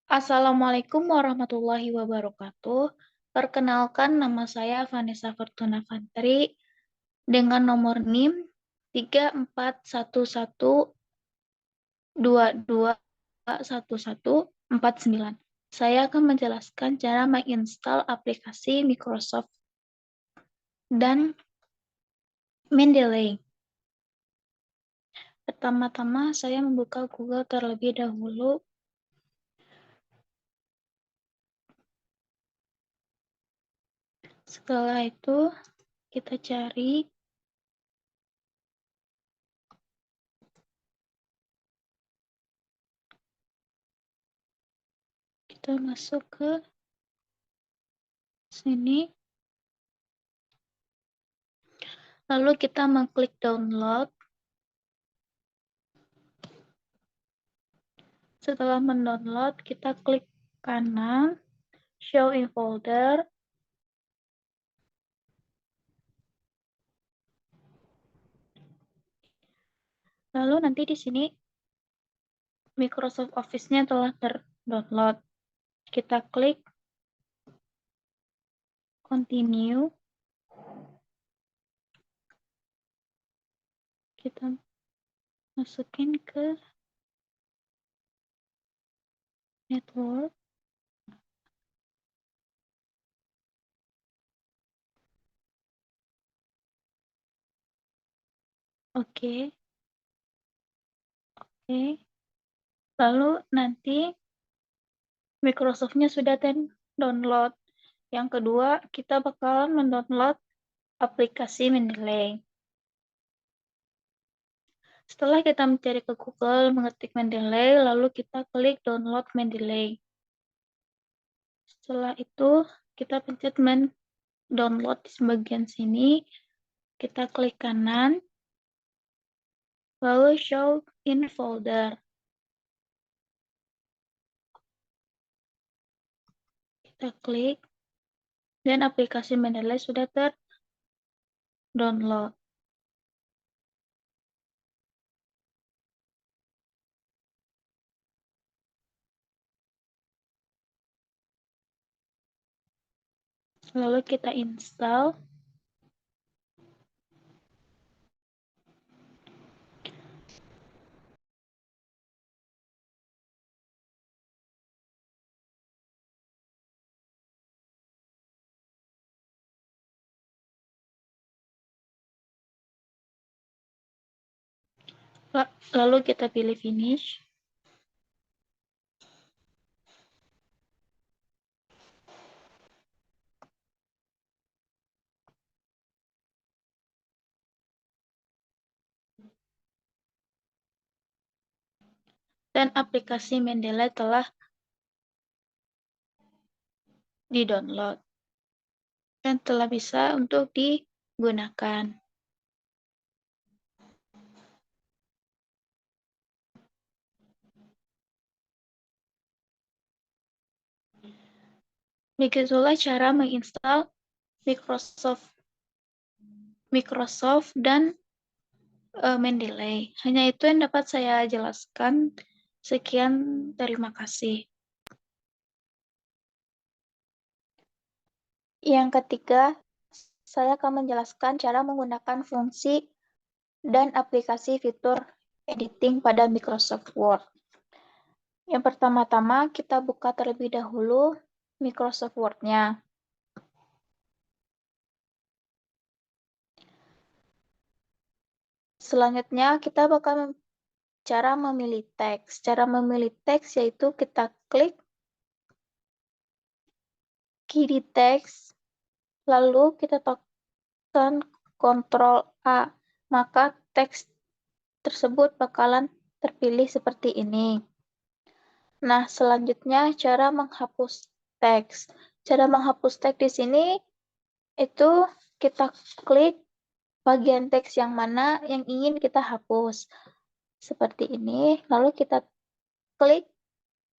Assalamualaikum warahmatullahi wabarakatuh. Perkenalkan, nama saya Vanessa Fortuna Fantri dengan nomor NIM 3411221149. Saya akan menjelaskan cara menginstal aplikasi Microsoft dan Mendeley. Pertama-tama saya membuka Google terlebih dahulu. Setelah itu kita cari kita masuk ke sini, lalu kita mengklik download. Setelah mendownload, kita klik kanan, show in folder. Lalu nanti di sini Microsoft Office-nya telah terdownload. Kita klik continue. Kita masukin ke network. Oke. Lalu nanti Microsoft-nya sudah download. Yang kedua, kita bakalan mendownload aplikasi Mendeley. Setelah kita mencari ke Google, mengetik Mendeley, lalu kita klik download Mendeley. Setelah itu, kita pencet download di bagian sini. Kita klik kanan, lalu show in folder. Kita klik, dan aplikasi Mendeley sudah terdownload. Lalu kita install. Lalu kita pilih finish. Dan aplikasi Mendeley telah di-download dan telah bisa untuk digunakan. Begitulah cara menginstal Microsoft dan Mendeley. Hanya itu yang dapat saya jelaskan. Sekian, terima kasih. Yang ketiga, saya akan menjelaskan cara menggunakan fungsi dan aplikasi fitur editing pada Microsoft Word. Yang pertama-tama, kita buka terlebih dahulu Microsoft Word-nya. Selanjutnya, kita bakal cara memilih teks. Cara memilih teks yaitu kita klik kiri teks, lalu kita tekan Ctrl A, maka teks tersebut bakalan terpilih seperti ini. Nah, selanjutnya cara menghapus teks. Cara menghapus teks di sini itu kita klik bagian teks yang mana yang ingin kita hapus. Seperti ini, lalu kita klik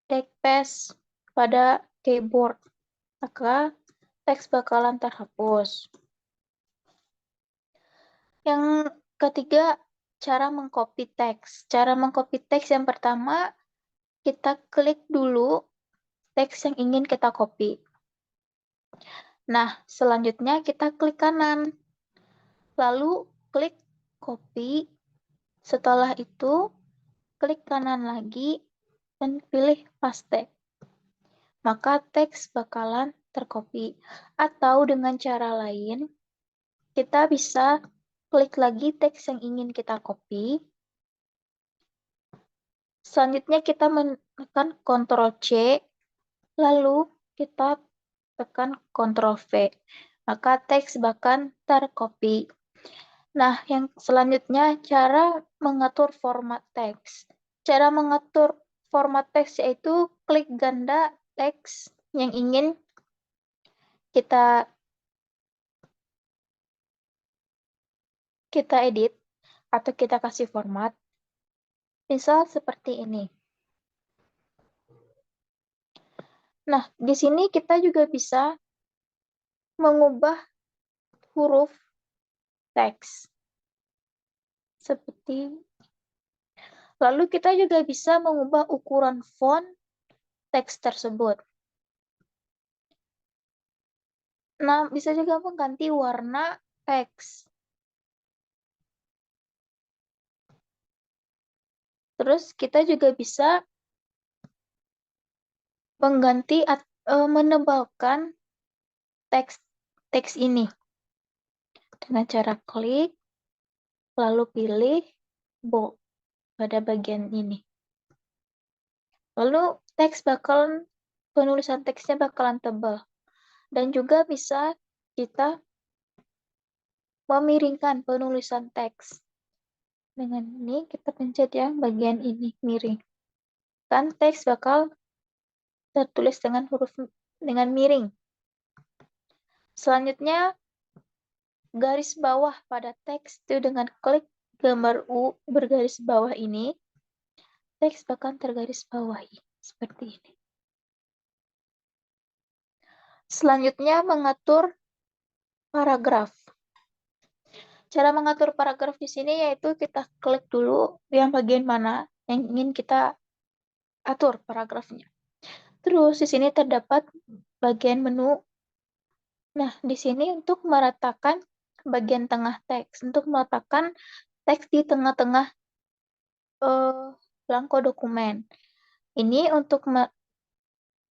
backspace pada keyboard, maka teks bakalan terhapus. Yang ketiga, cara mengcopy teks. Cara mengcopy teks yang pertama, kita klik dulu teks yang ingin kita copy. Nah, selanjutnya kita klik kanan. Lalu klik copy. Setelah itu, klik kanan lagi dan pilih paste. Maka teks bakalan tercopy. Atau dengan cara lain, kita bisa klik lagi teks yang ingin kita copy. Selanjutnya kita menekan Ctrl C, lalu kita tekan Ctrl V. Maka teks bakal tercopy. Nah, yang selanjutnya cara mengatur format teks. Cara mengatur format teks yaitu klik ganda teks yang ingin kita edit atau kita kasih format. Misal seperti ini. Nah, di sini kita juga bisa mengubah huruf teks. Seperti lalu kita juga bisa mengubah ukuran font teks tersebut. Nah, bisa juga mengganti warna teks. Terus kita juga bisa mengganti menebalkan teks ini dengan cara klik lalu pilih bold pada bagian ini. Lalu penulisan teksnya bakalan tebal. Dan juga bisa kita memiringkan penulisan teks. Dengan ini kita pencet yang bagian ini miring. Kan teks bakal tertulis dengan miring. Selanjutnya garis bawah pada teks itu dengan klik gambar U bergaris bawah ini, teks bakal tergaris bawahi seperti ini. Selanjutnya mengatur paragraf. Cara mengatur paragraf di sini yaitu kita klik dulu yang bagian mana yang ingin kita atur paragrafnya. Terus di sini terdapat bagian menu. Nah, di sini untuk meratakan bagian tengah teks, untuk meletakkan teks di tengah-tengah belangko dokumen. Ini untuk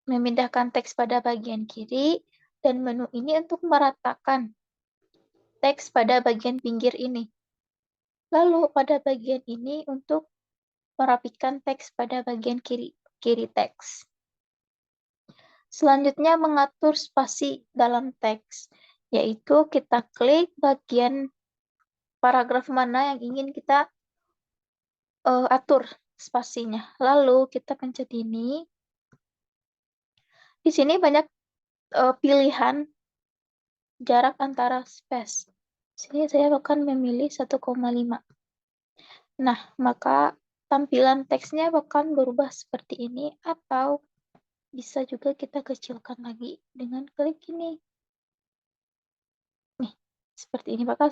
memindahkan teks pada bagian kiri, dan menu ini untuk meratakan teks pada bagian pinggir ini. Lalu pada bagian ini untuk merapikan teks pada bagian kiri teks. Selanjutnya mengatur spasi dalam teks, yaitu kita klik bagian paragraf mana yang ingin kita atur spasinya. Lalu kita pencet ini. Di sini banyak pilihan jarak antara space. Sini saya akan memilih 1,5. Nah, maka tampilan teksnya akan berubah seperti ini, atau bisa juga kita kecilkan lagi dengan klik ini. Nih, seperti ini. Maka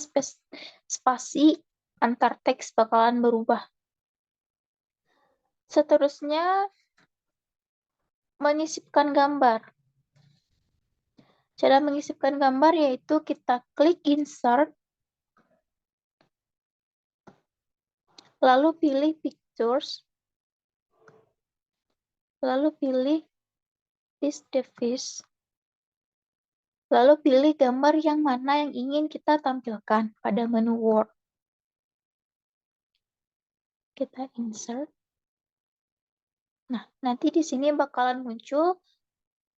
spasi antar teks bakalan berubah. Seterusnya, menyisipkan gambar. Cara menyisipkan gambar yaitu kita klik insert, lalu pilih pictures, lalu pilih this device, lalu pilih gambar yang mana yang ingin kita tampilkan pada menu Word. Kita insert. Nah, nanti di sini bakalan muncul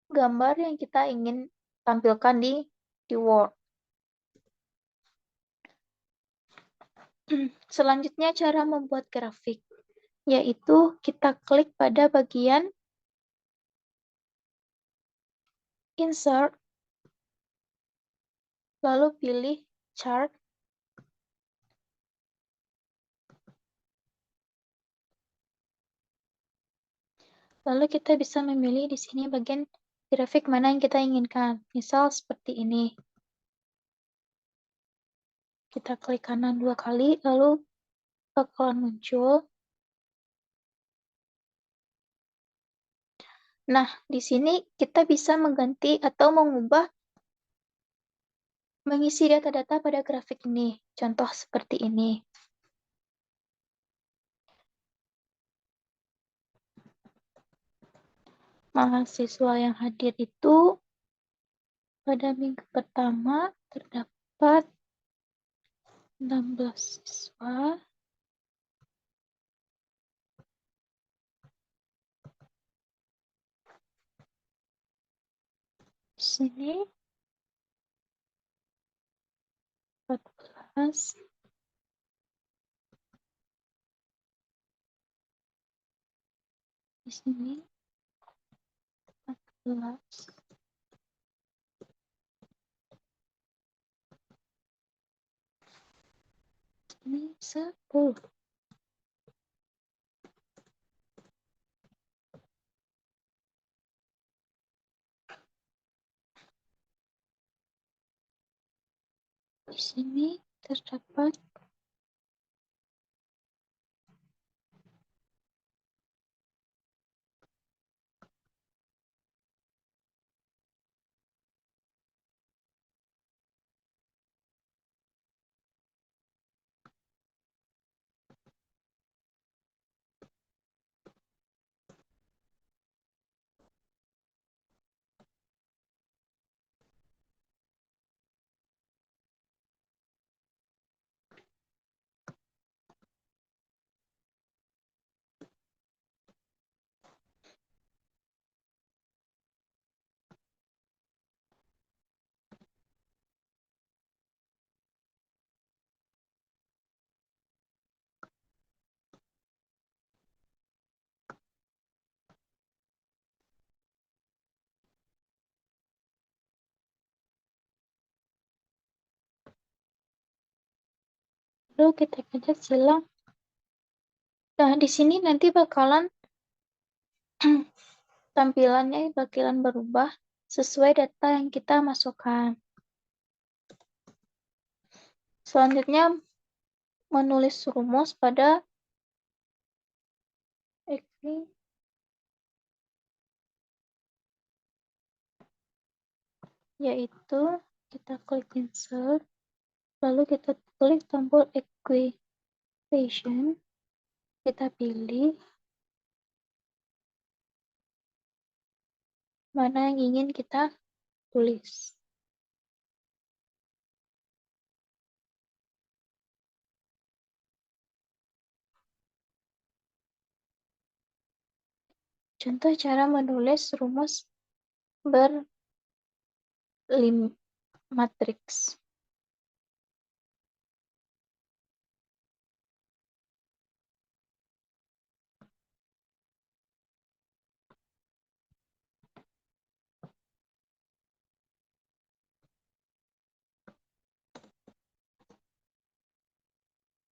gambar yang kita ingin tampilkan di Word. Selanjutnya cara membuat grafik, yaitu kita klik pada bagian insert, lalu pilih chart, lalu kita bisa memilih di sini bagian grafik mana yang kita inginkan. Misal seperti ini. Kita klik kanan 2 kali, lalu bakalan muncul. Nah, di sini kita bisa mengganti atau mengisi data-data pada grafik ini. Contoh seperti ini. Mahasiswa yang hadir itu pada minggu pertama terdapat 16 siswa. Di sini 14. Di sini 14. Ini 10. Di sini terdapat 10 kita pencet silang. Nah, di sini nanti bakalan tampilannya bakalan berubah sesuai data yang kita masukkan. Selanjutnya, menulis rumus pada Excel, yaitu kita klik insert, lalu kita klik tombol equation, kita pilih mana yang ingin kita tulis. Contoh cara menulis rumus matriks.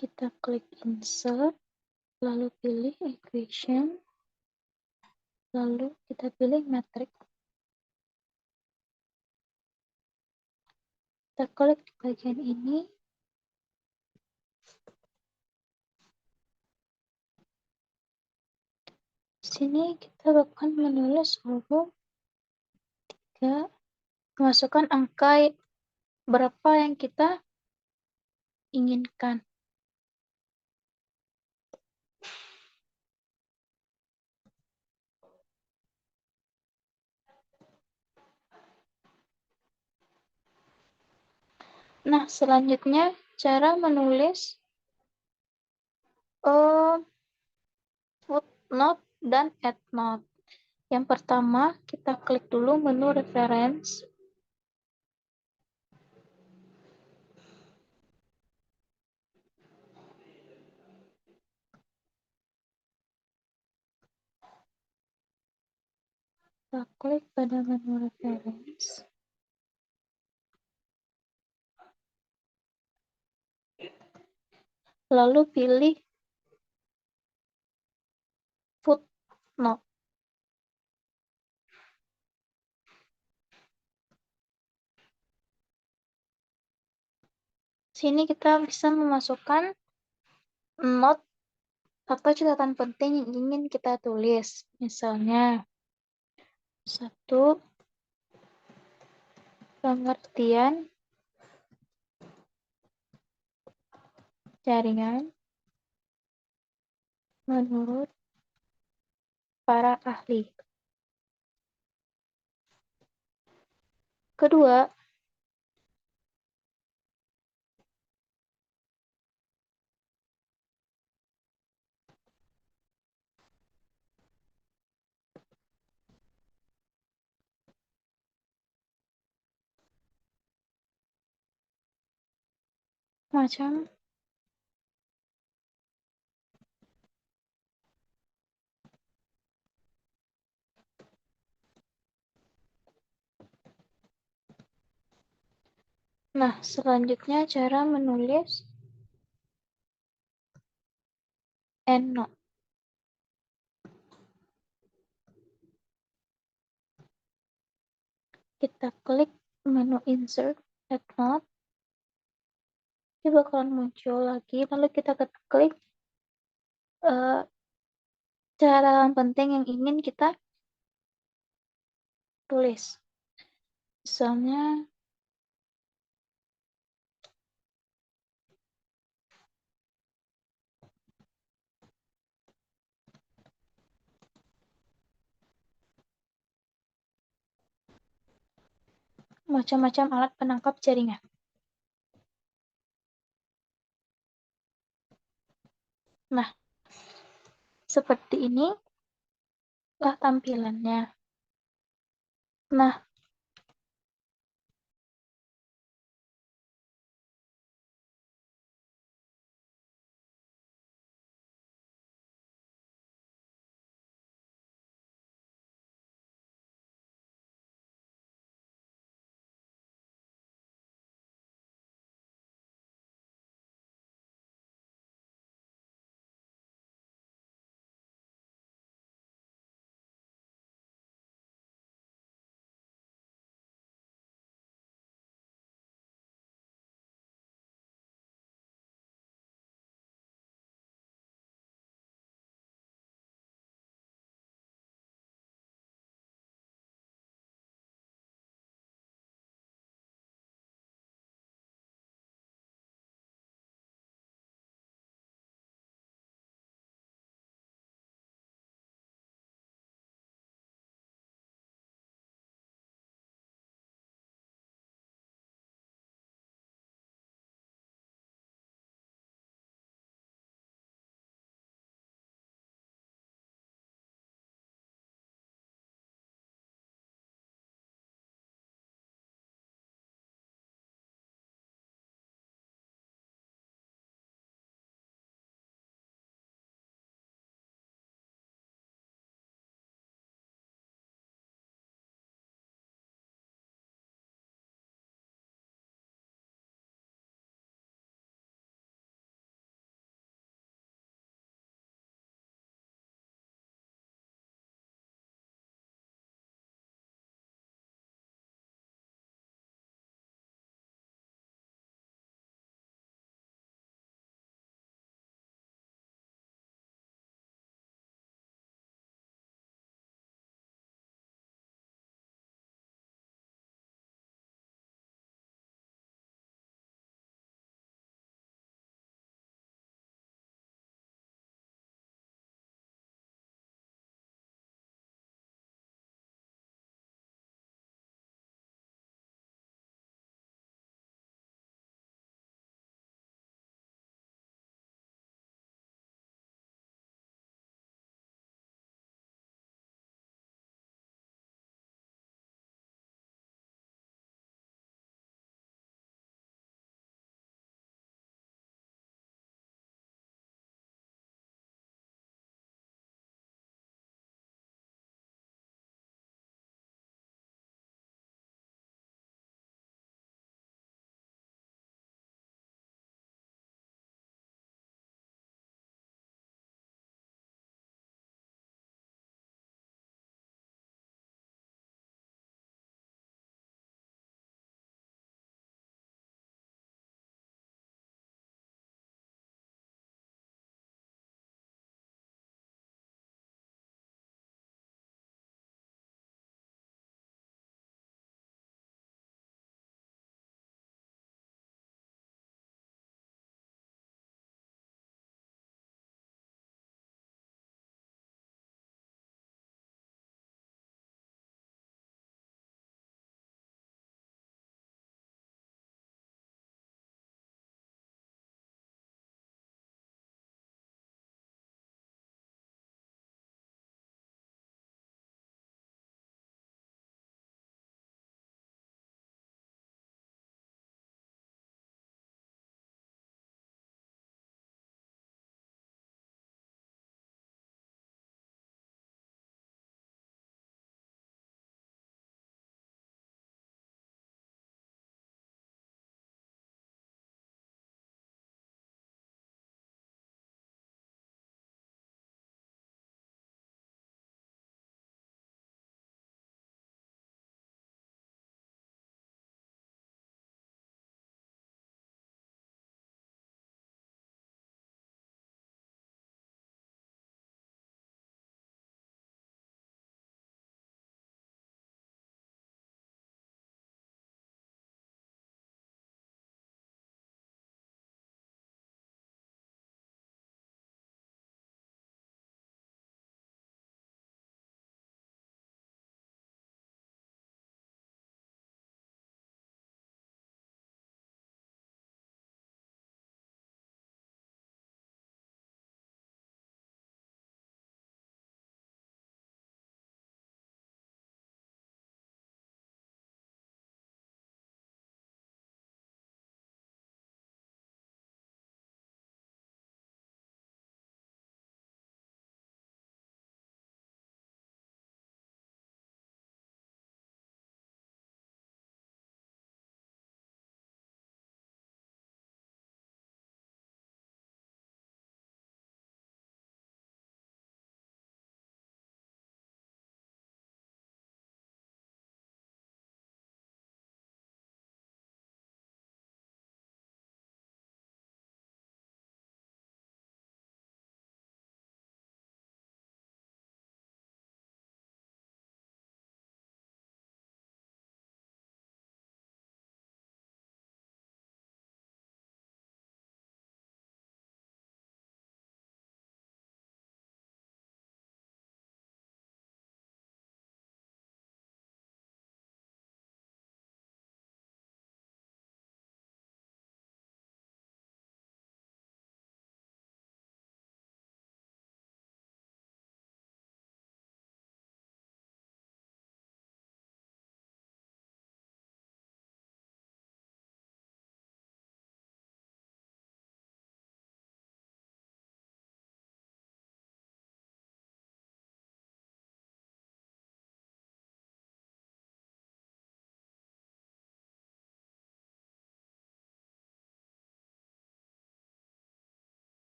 Kita klik insert, lalu pilih equation, lalu kita pilih matrix. Kita klik di bagian ini. Di sini kita akan menulis huruf 3, masukkan angka berapa yang kita inginkan. Nah, selanjutnya cara menulis footnote dan endnote. Yang pertama, kita klik dulu menu reference. Kita klik pada menu reference. Lalu pilih footnote. Sini kita bisa memasukkan note atau catatan penting yang ingin kita tulis. Misalnya, Satu, pengertian jaringan menurut para ahli. Kedua, macam nah, selanjutnya cara menulis EndNote. Kita klik menu Insert, EndNote. Dia bakalan muncul lagi, lalu kita klik catatan penting yang ingin kita tulis. Misalnya, macam-macam alat penangkap jaringan. Nah, seperti ini lah tampilannya. Nah,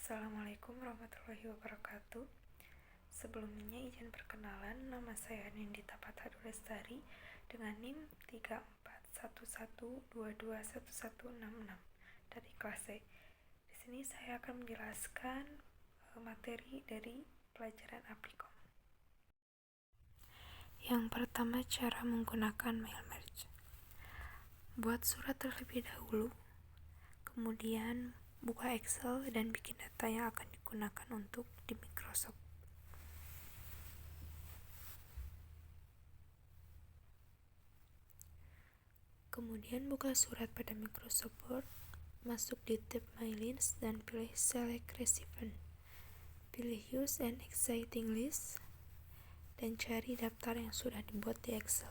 Assalamualaikum warahmatullahi wabarakatuh. Sebelumnya izin perkenalan, nama saya Nindita Patadu Lestari dengan NIM 3411221166 dari kelas C. Di sini saya akan menjelaskan materi dari pelajaran Applikom. Yang pertama, cara menggunakan mail merge. Buat surat terlebih dahulu, kemudian buka Excel dan bikin data yang akan digunakan untuk di Microsoft. Kemudian buka surat pada Microsoft Word, masuk di tab My List dan pilih Select Recipient. Pilih Use an Existing List dan cari daftar yang sudah dibuat di Excel.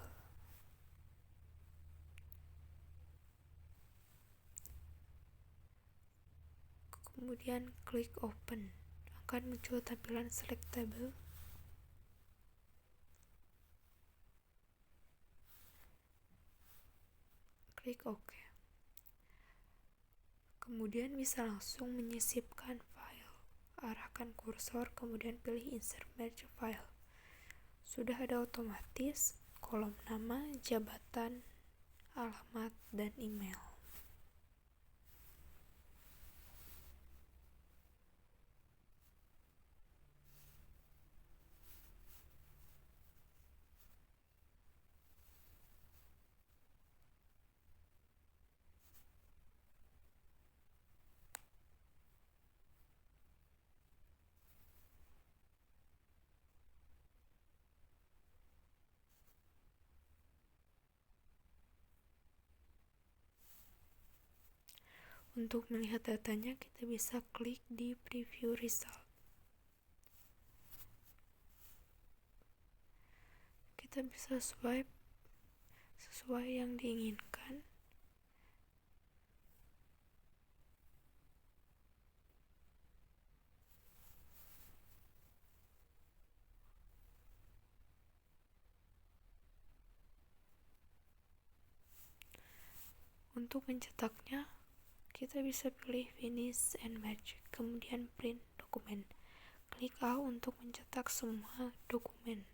Kemudian klik Open. Akan muncul tampilan Select Table. Klik OK. Kemudian bisa langsung menyisipkan file. Arahkan kursor, kemudian pilih Insert Merge File. Sudah ada otomatis kolom nama, jabatan, alamat, dan email. Untuk melihat datanya, kita bisa klik di Preview Result. Kita bisa swipe sesuai yang diinginkan. Untuk mencetaknya, kita bisa pilih Finish and Match, kemudian Print Dokumen. Klik A untuk mencetak semua dokumen.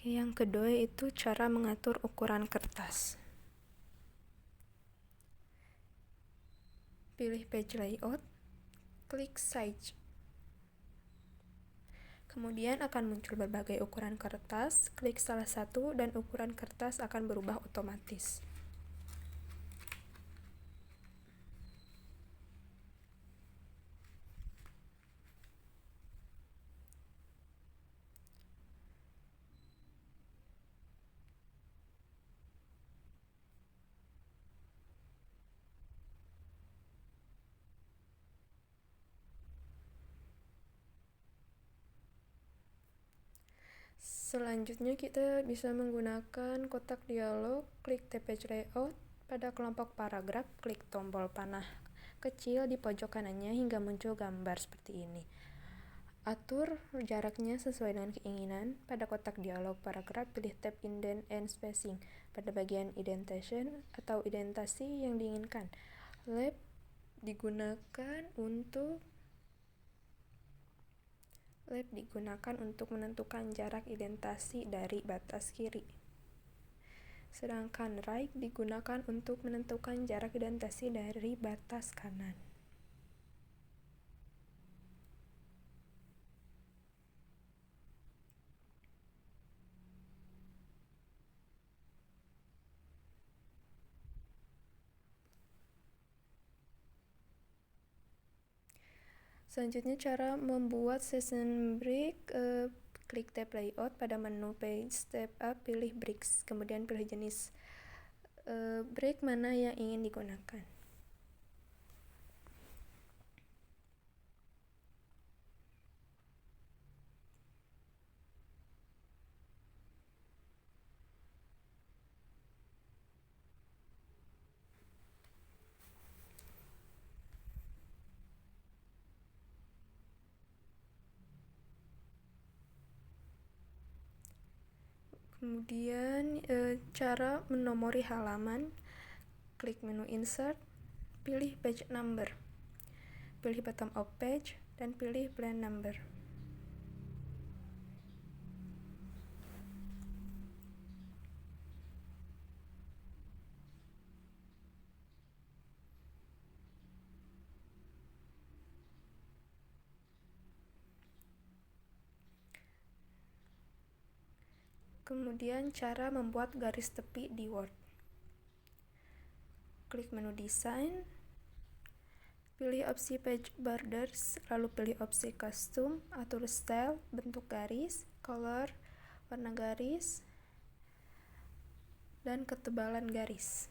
Yang kedua itu cara mengatur ukuran kertas. Pilih Page Layout, klik Size. Kemudian akan muncul berbagai ukuran kertas, klik salah satu dan ukuran kertas akan berubah otomatis. Selanjutnya kita bisa menggunakan kotak dialog, klik tab Page Layout, pada kelompok paragraf, klik tombol panah kecil di pojok kanannya hingga muncul gambar seperti ini. Atur jaraknya sesuai dengan keinginan. Pada kotak dialog paragraf, pilih tab Indent and Spacing pada bagian indentation atau indentasi yang diinginkan. Left digunakan untuk menentukan jarak indentasi dari batas kiri. Sedangkan right digunakan untuk menentukan jarak indentasi dari batas kanan. Selanjutnya cara membuat session break, klik tab layout pada menu page step up, pilih breaks, kemudian pilih jenis break mana yang ingin digunakan. Kemudian cara menomori halaman, klik menu insert, pilih page number, pilih bottom of page, dan pilih blend number. Kemudian cara membuat garis tepi di Word. Klik menu design, pilih opsi page borders, lalu pilih opsi custom, atur style, bentuk garis, color, warna garis, dan ketebalan garis.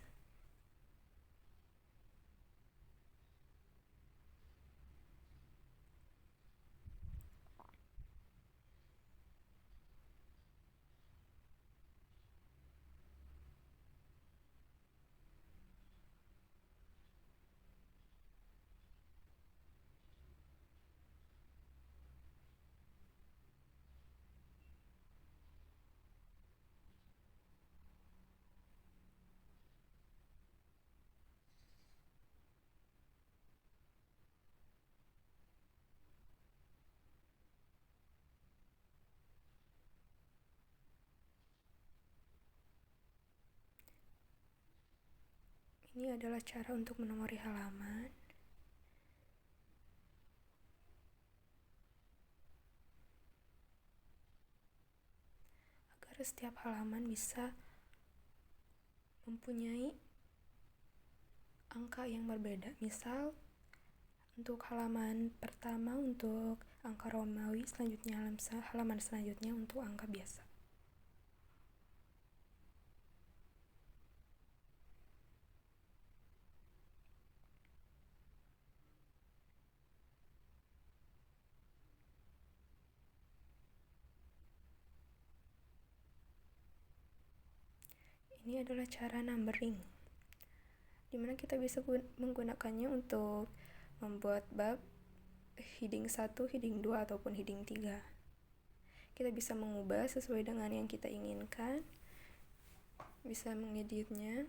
Ini adalah cara untuk menomori halaman. Agar setiap halaman bisa mempunyai angka yang berbeda. Misal, untuk halaman pertama untuk angka Romawi, selanjutnya halaman selanjutnya untuk angka biasa. Ini adalah cara numbering, dimana kita bisa menggunakannya untuk membuat bab heading 1, heading 2, ataupun heading 3. Kita bisa mengubah sesuai dengan yang kita inginkan, bisa mengeditnya.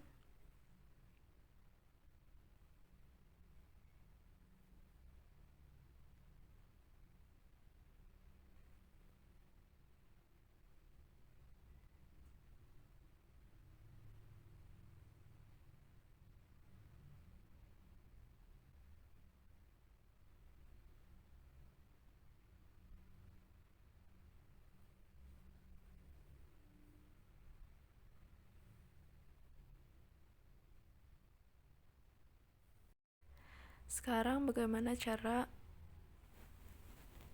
Sekarang bagaimana cara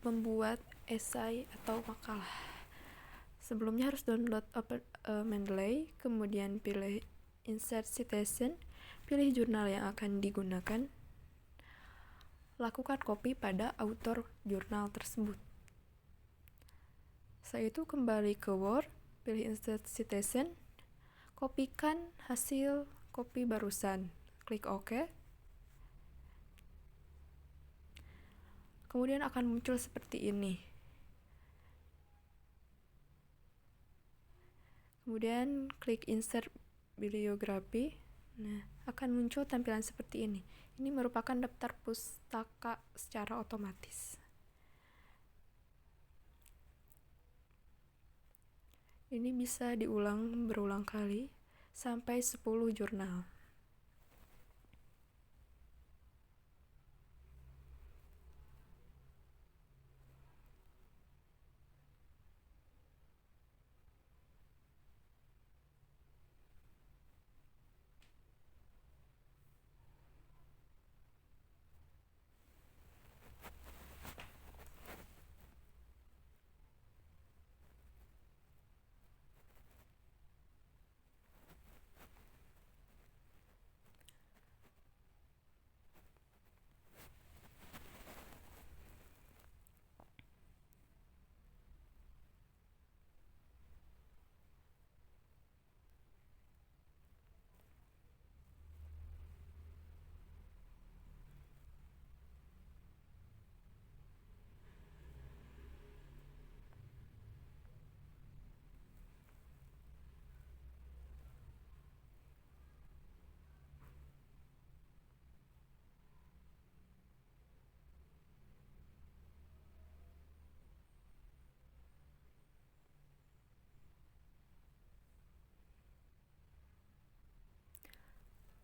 membuat esai atau makalah. Sebelumnya harus download Mendeley, kemudian pilih insert citation, pilih jurnal yang akan digunakan, lakukan copy pada author jurnal tersebut. Setelah itu kembali ke Word, pilih insert citation, kopikan hasil copy barusan, klik OK. Kemudian akan muncul seperti ini. Kemudian klik insert bibliografi. Nah, akan muncul tampilan seperti ini. Ini merupakan daftar pustaka secara otomatis. Ini bisa berulang kali sampai 10 jurnal.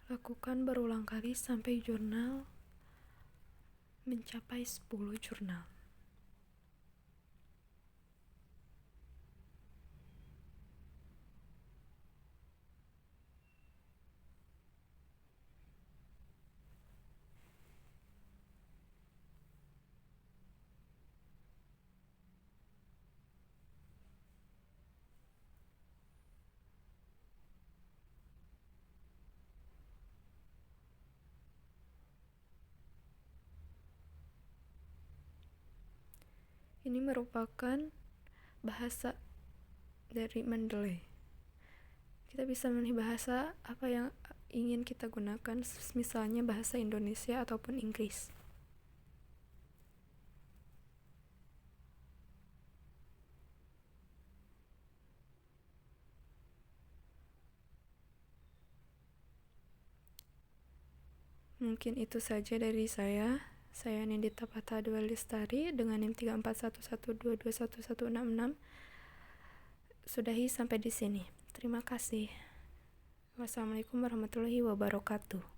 Lakukan berulang kali sampai jurnal mencapai 10 jurnal. Ini merupakan bahasa dari Mendeley. Kita bisa memilih bahasa apa yang ingin kita gunakan, misalnya bahasa Indonesia ataupun Inggris. Mungkin itu saja dari saya. Saya Nindita Patha Dua Lestari dengan NIM 3411221166. Sudahi sampai di sini. Terima kasih. Wassalamualaikum warahmatullahi wabarakatuh.